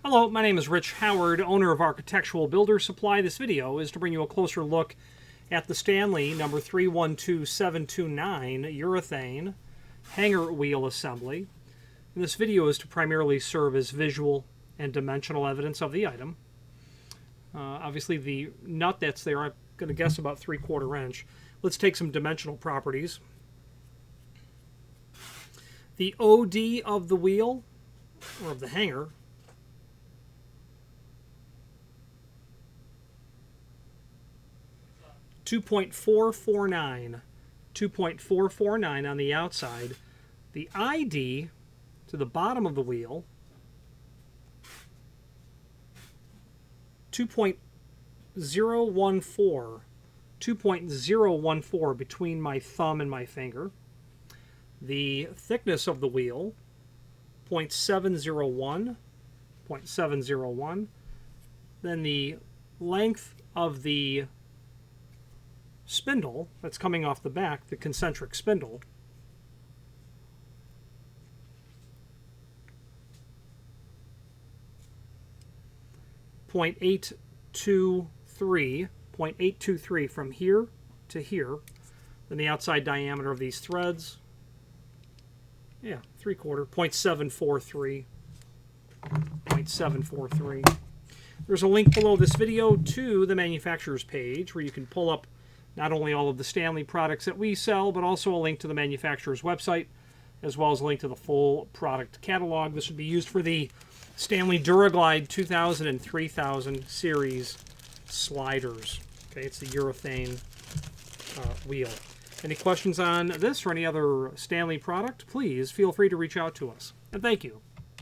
Hello, my name is Rich Howard, owner of Architectural Builder Supply. This video is to bring you a closer look at the Stanley number 312729 Urethane Hanger Wheel Assembly. And this video is to primarily serve as visual and dimensional evidence of the item. Obviously the nut that's there, I'm going to guess about 3/4 inch. Let's take some dimensional properties. The OD of the wheel, or of the hanger, .449 on the outside. The ID to the bottom of the wheel, 2.014 between my thumb and my finger. The thickness of the wheel, 0.701. Then the length of the spindle that's coming off the back, the concentric spindle, 0.823 from here to here. Then the outside diameter of these threads, 0.743. There's a link below this video to the manufacturer's page where you can pull up not only all of the Stanley products that we sell, but also a link to the manufacturer's website, as well as a link to the full product catalog. This would be used for the Stanley DuraGlide 2000 and 3000 series sliders. Okay, it's the urethane wheel. Any questions on this or any other Stanley product, please feel free to reach out to us. And thank you.